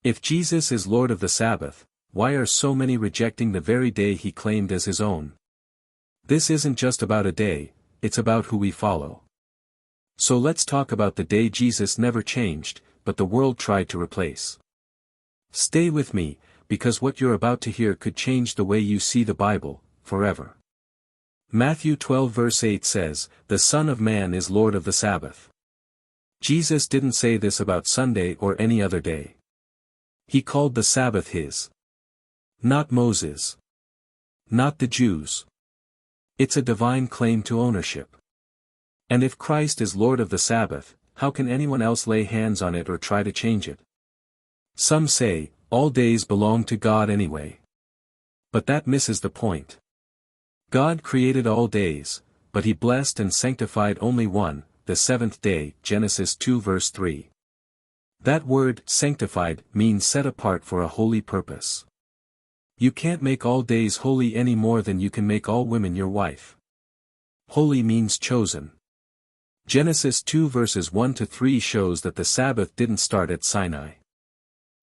If Jesus is Lord of the Sabbath, why are so many rejecting the very day he claimed as his own? This isn't just about a day, it's about who we follow. So let's talk about the day Jesus never changed, but the world tried to replace. Stay with me, because what you're about to hear could change the way you see the Bible, forever. Matthew 12 verse 8 says, "The Son of Man is Lord of the Sabbath." Jesus didn't say this about Sunday or any other day. He called the Sabbath his. Not Moses. Not the Jews. It's a divine claim to ownership. And if Christ is Lord of the Sabbath, how can anyone else lay hands on it or try to change it? Some say, all days belong to God anyway. But that misses the point. God created all days, but he blessed and sanctified only one, the seventh day, Genesis 2 verse 3. That word, sanctified, means set apart for a holy purpose. You can't make all days holy any more than you can make all women your wife. Holy means chosen. Genesis 2 verses 1 to 3 shows that the Sabbath didn't start at Sinai.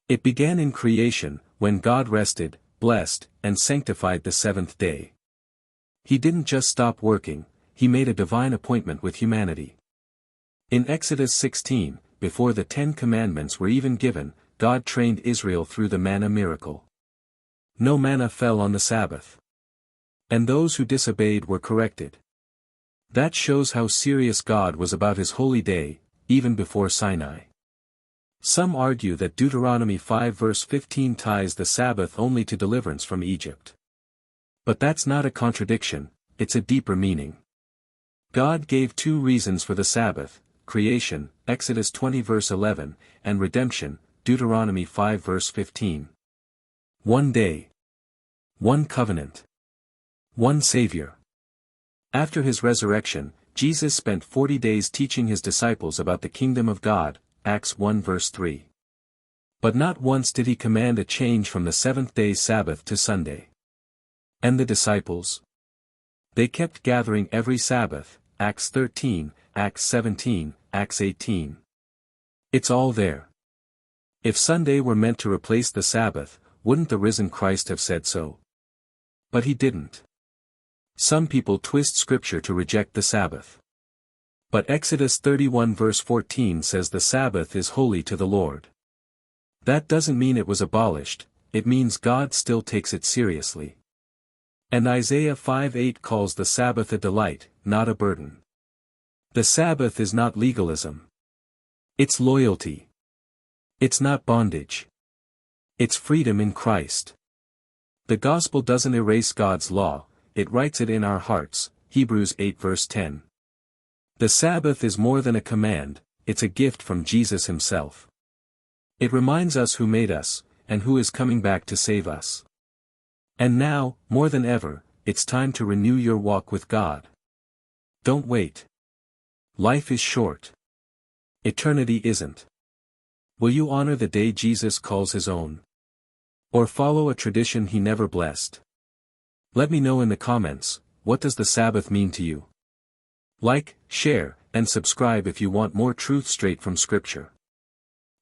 It began in creation, when God rested, blessed, and sanctified the seventh day. He didn't just stop working, he made a divine appointment with humanity. In Exodus 16, before the 10 Commandments were even given, God trained Israel through the manna miracle. No manna fell on the Sabbath. And those who disobeyed were corrected. That shows how serious God was about his holy day, even before Sinai. Some argue that Deuteronomy 5 verse 15 ties the Sabbath only to deliverance from Egypt. But that's not a contradiction, it's a deeper meaning. God gave two reasons for the Sabbath: creation, Exodus 20 verse 11, and redemption, Deuteronomy 5 verse 15. One day. One covenant. One Savior. After his resurrection, Jesus spent 40 days teaching his disciples about the kingdom of God, Acts 1 verse 3. But not once did he command a change from the seventh-day Sabbath to Sunday. And the disciples? They kept gathering every Sabbath, Acts 13, Acts 17, Acts 18. It's all there. If Sunday were meant to replace the Sabbath, wouldn't the risen Christ have said so? But he didn't. Some people twist Scripture to reject the Sabbath. But Exodus 31 verse 14 says the Sabbath is holy to the Lord. That doesn't mean it was abolished, it means God still takes it seriously. And Isaiah 5:8 calls the Sabbath a delight, not a burden. The Sabbath is not legalism. It's loyalty. It's not bondage. It's freedom in Christ. The gospel doesn't erase God's law, it writes it in our hearts, Hebrews 8 verse 10. The Sabbath is more than a command, it's a gift from Jesus himself. It reminds us who made us, and who is coming back to save us. And now, more than ever, it's time to renew your walk with God. Don't wait. Life is short. Eternity isn't. Will you honor the day Jesus calls his own? Or follow a tradition he never blessed? Let me know in the comments, what does the Sabbath mean to you? Like, share, and subscribe if you want more truth straight from Scripture.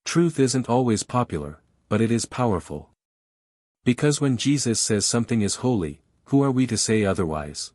Truth isn't always popular, but it is powerful. Because when Jesus says something is holy, who are we to say otherwise?